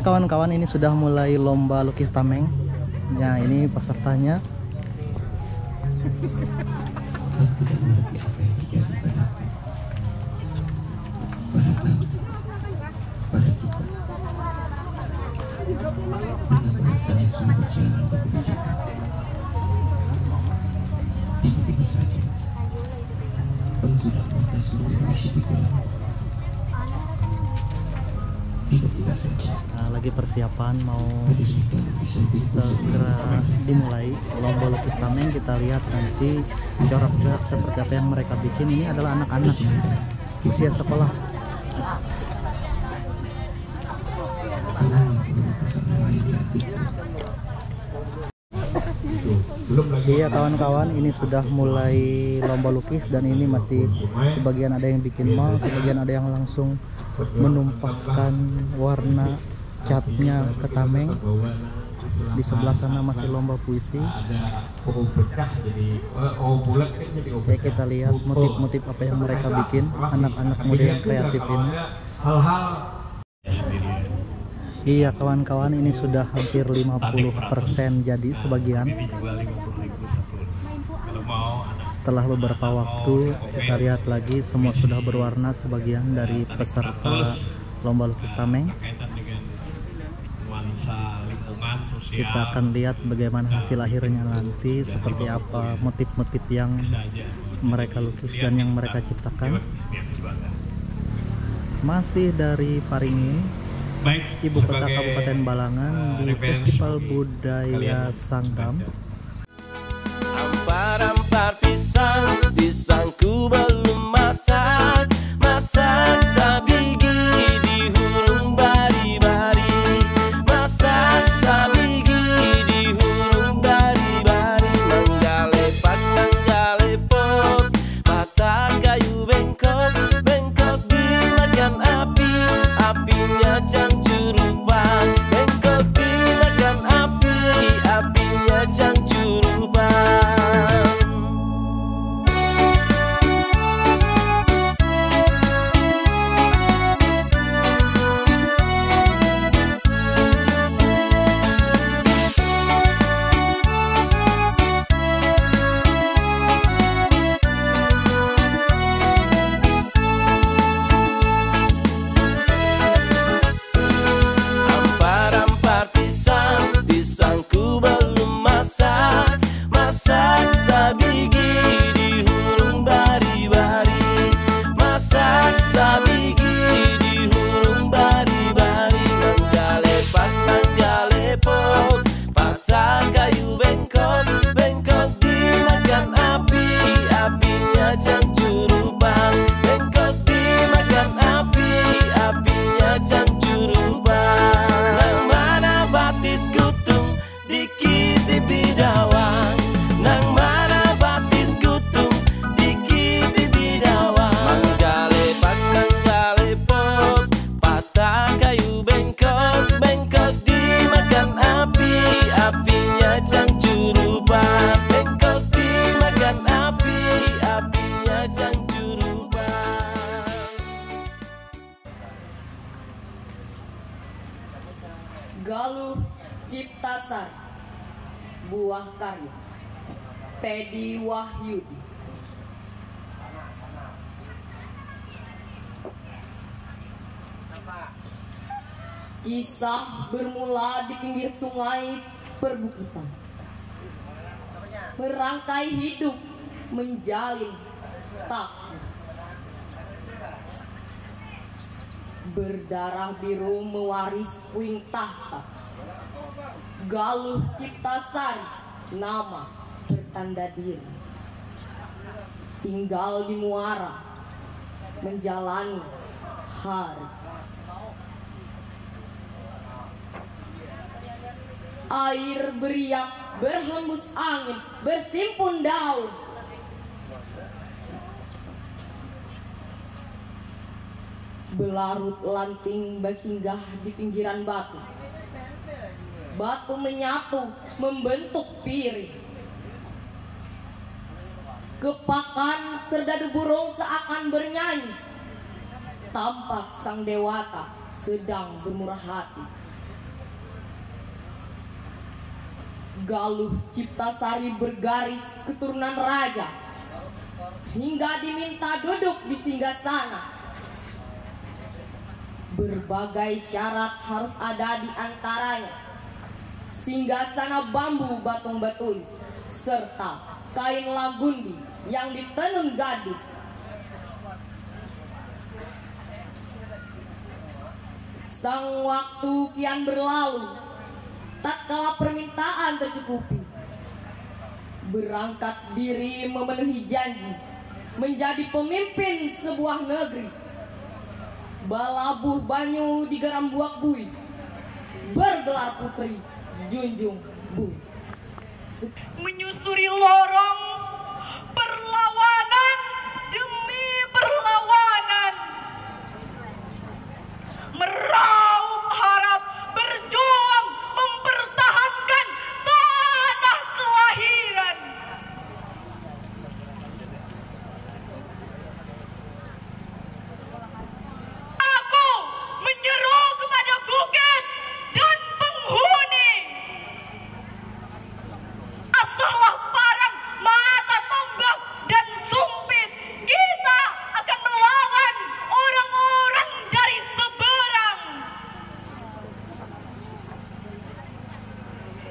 kawan-kawan, ini sudah mulai lomba lukis tameng. Ya, ini pesertanya. Tiba-tiba saja kamu sudah minta seluruh isi pikiran. Tiba-tiba saja Lagi persiapan mau ada hitam di sampingku segera dimulai lomba lukis tameng. Kita lihat nanti corak-corak seperti apa yang mereka bikin. Ini adalah anak-anak usia sekolah. Iya kawan-kawan, ini sudah mulai lomba lukis dan ini masih sebagian ada yang bikin mal, sebagian ada yang langsung menumpahkan warna catnya ke tameng. Di sebelah sana masih lomba puisi. Oke, kita lihat motif-motif apa yang mereka bikin, anak-anak muda yang kreatif ini. Iya kawan-kawan, ini sudah hampir 50% jadi sebagian. Setelah beberapa waktu kita lihat lagi semua sudah berwarna sebagian dari peserta lomba lukis tameng. Kita akan lihat bagaimana hasil akhirnya nanti, seperti apa motif-motif yang mereka lukis dan yang mereka ciptakan. Masih dari Paringin, ibu kota Kabupaten Balangan, di Festival Budaya Sanggam. Ampar-ampar pisangku belum masak, sabigi di hurung bari-bari, masak sabigi di hurung bari-bari, manggalepot, patah kayu bengkok dimakan api, apinya cangcurupan, bengkok dimakan api, apinya cangcurupan. Ampar-ampar pisangku belum masak, sabigi di hurung bari-bari, masak sabigi di hurung bari-bari, manggalepot, patah kayu bengkok dimakan api, apinya cangcurupan, bengkok dimakan api, apinya cangcurupan. Nang mana batis kutung dikit di bidawang, nang mana batis kutung dikit di bidawang, manggalepot, patah kayu bengkok dimakan api, apinya cangcurupan, bengkok dimakan api, apinya cangcurupan. Galuh Ciptasari, buah karya Teddy Wahyudi. Kisah bermula di pinggir sungai perbukitan, merangkai hidup menjalin takdir. Berdarah biru mewaris puing tahta, Galuh Ciptasari nama bertanda diri. Tinggal di muara, menjalani hari. Air beriak, berhembus angin, bersimpun daun. Belarut lanting bersinggah di pinggiran batu. Batu menyatu membentuk piring. Kepakan serdadu burung seakan bernyanyi. Tampak sang dewata sedang bermurah hati. Galuh Ciptasari bergaris keturunan raja, hingga diminta duduk di singgasana. Berbagai syarat harus ada di antaranya: singgasana bambu batung batulis, serta kain lagundi yang ditenun gadis. Sang waktu kian berlalu, tak kala permintaan tercukupi. Berangkat diri memenuhi janji menjadi pemimpin sebuah negeri. Balabuh banyu digeram buak bui, bergelar putri junjung bui. Menyusuri lorong perlawanan demi perlawanan, meraup harap berjuang mempertahankan tanah kelahiran. Aku menyeru kepada bukit dan penghuni, asahlah parang mata tonggak dan sumpit, kita akan melawan orang-orang dari seberang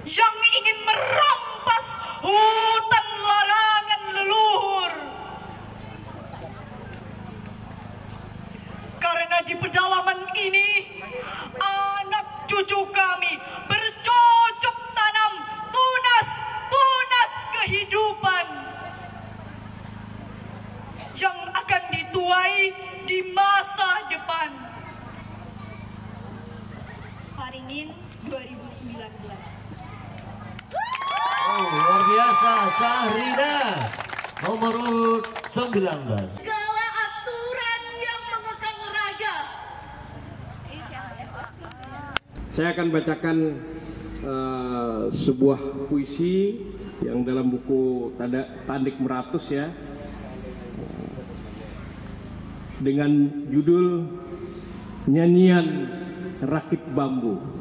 yang ingin merampas hutan larangan leluhur. Karena di pedalaman ini anak cucu kami bercocok tanam tunas kehidupan yang akan dituai di masa depan. Paringin 2019. Oh, luar biasa, Sahrina nomor urut 19. Segala aturan yang mengekang raga. Saya akan bacakan sebuah puisi yang dalam buku Tandik Meratus ya, dengan judul Nyanyian Rakit Bambu.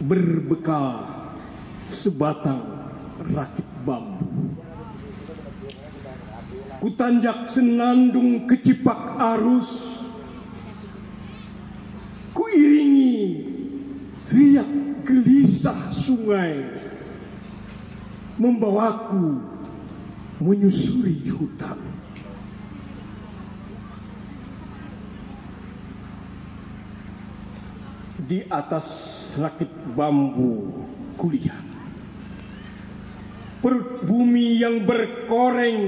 Berbekal sebatang rakit bambu, kutanjak senandung kecipak arus, kuiringi riak gelisah sungai, membawaku menyusuri hutan. Di atas rakit bambu kulihat perut bumi yang berkoreng,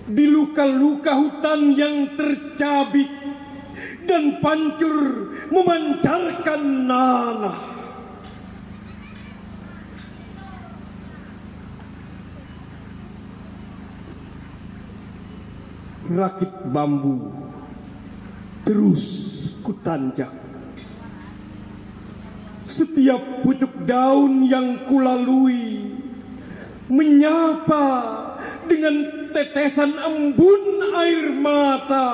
di luka-luka hutan yang tercabik dan pancur memancarkan nanah. Rakit bambu terus kutanjak, setiap pucuk daun yang kulalui menyapa dengan tetesan embun air mata.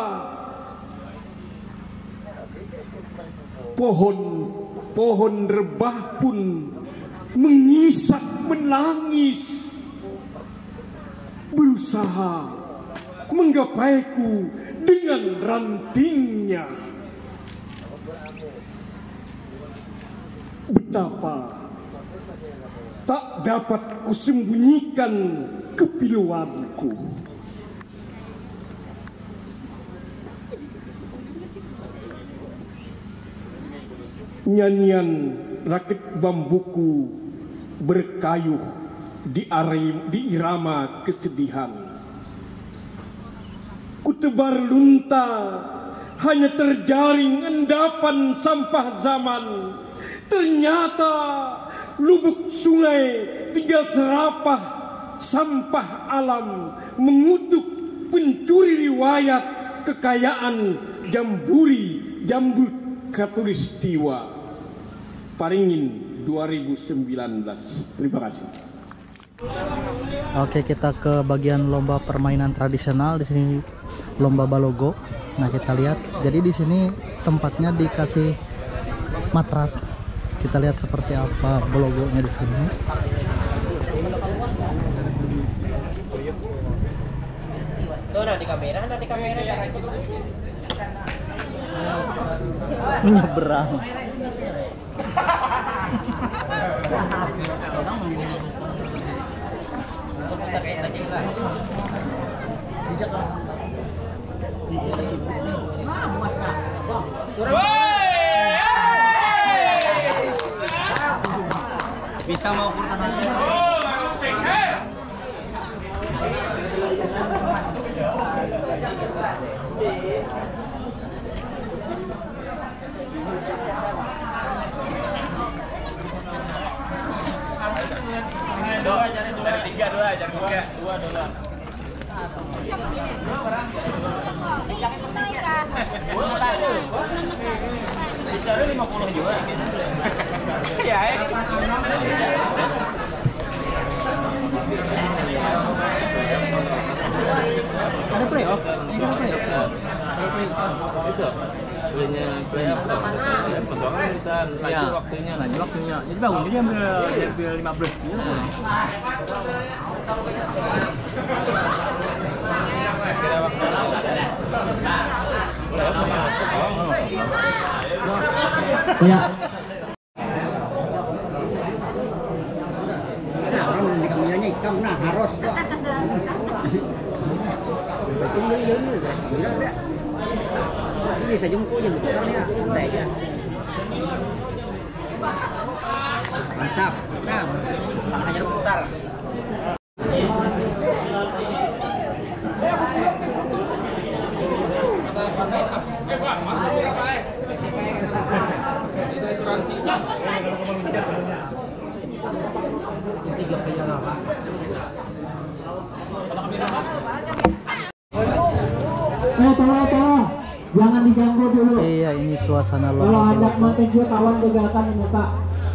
Pohon rebah pun mengisak menangis, berusaha menggapaiku dengan rantingnya. Betapa tak dapat kusembunyikan kepiluanku. Nyanyian rakit bambuku berkayuh di irama kesedihan. Kutebar lunta hanya terjaring endapan sampah zaman. Ternyata lubuk sungai tinggal serapah sampah alam, mengutuk pencuri riwayat kekayaan jamburi jambut katulistiwa. Paringin 2019. Terima kasih. Oke, kita ke bagian lomba permainan tradisional. Di sini lomba balogo. Nah, kita lihat. Jadi di sini tempatnya dikasih matras. Kita lihat seperti apa logonya di sini. Menyeberang. Bisa mau pertahanan. Ada playoff? Ini kan playoff. Itu belinya playoff. Perjuangan bisa laju waktunya, Jadi bangun dia ambil 15 gitu. Ya. Orang di kamunya ikam nah harus. Ini saja mukunya bukannya santai aja. Mantap. Nah, hanya putar. Tolong, jangan diganggu dulu. Iya, ini suasana Kalau lomba ada balap. mati dia kawan jagalkan di muka.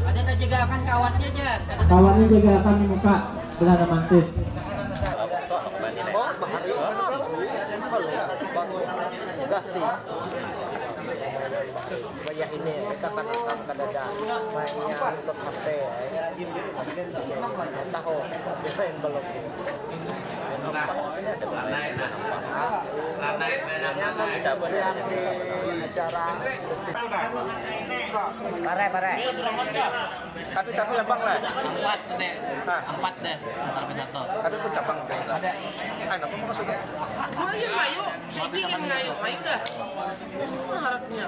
Ada jagalkan kawannya aja. Kawannya jagalkan di muka. Bila ada mantis. Banyak ini kita kan kadang mainnya untuk HP tahu desain belum bisa beriak di acara pare tapi satu ya bang lah 4 deh tapi pun cabang ada apa maksudnya mayu saya ingin mayu dah harapnya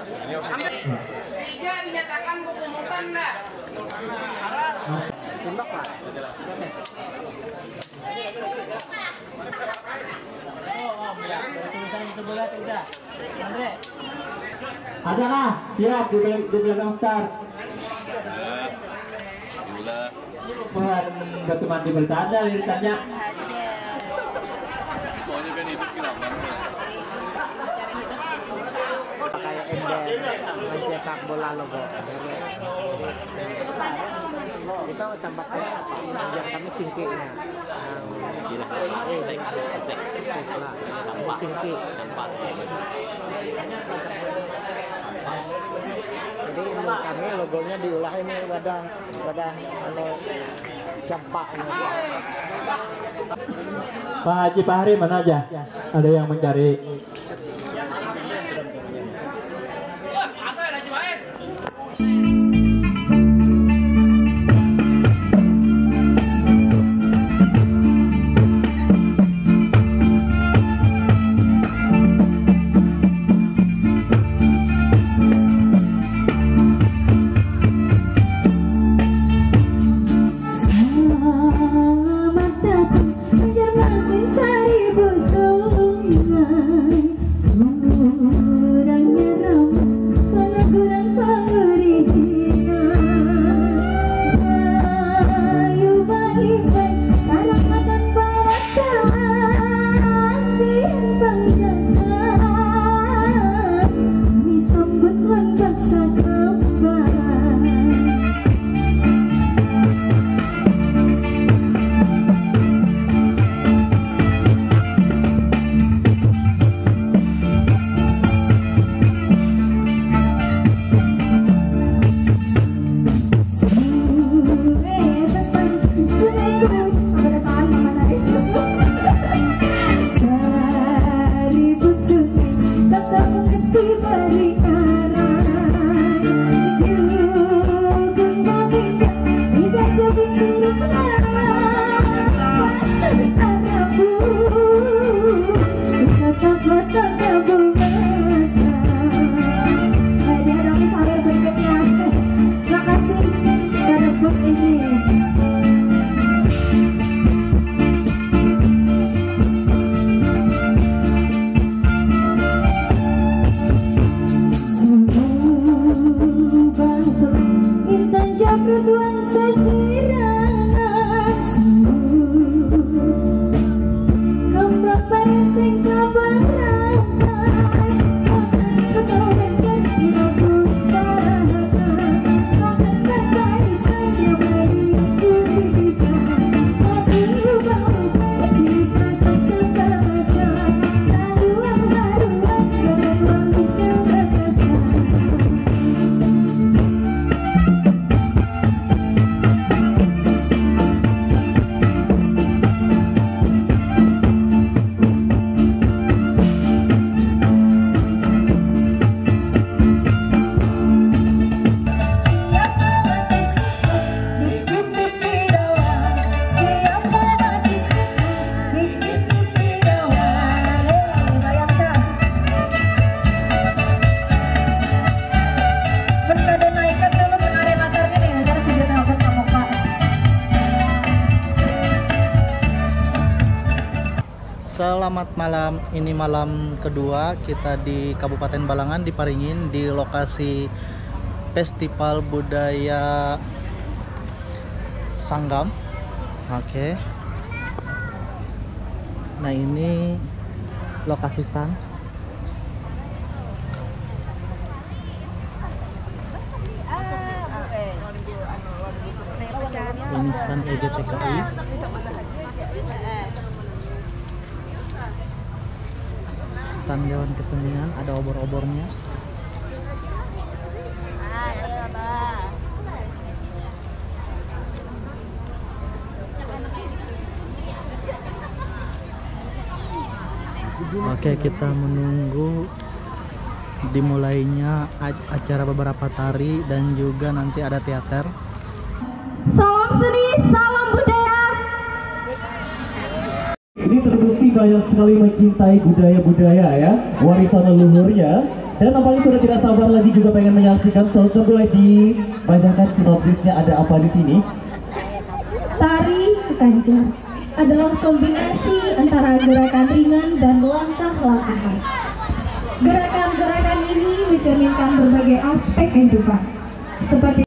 tiga dinyatakan kukumutan dah harap timbak lah Ada lah, siap di belakang start. Bukan batu mati bertanda liritanya. kayak ember mencetak bola logo. Kita sampaikan yang kami singkirnya. Singkir. Jadi kami logonya diolah ini wadah campak ini. Pak Haji Fahri mana aja? Ada yang mencari. selamat malam. Ini malam kedua kita di Kabupaten Balangan, di Paringin, di lokasi Festival Budaya Sanggam. Oke. Nah, ini lokasi stand. Ini stand EGTKI. Stand Dewan Kesenian, ada obor-obornya. Oke, kita menunggu dimulainya acara beberapa tari dan juga nanti ada teater. Salam seni, salam budaya. Ini terbukti banyak sekali mencintai budaya-budaya ya, warisan leluhurnya. Dan nampaknya sudah tidak sabar lagi juga pengen menyaksikan. So boleh dibacakan sinopsisnya ada apa di sini? Tari kekanjar adalah kombinasi antara gerakan ringan dan langkah-langkah khas. Gerakan-gerakan ini mencerminkan berbagai aspek kehidupan, seperti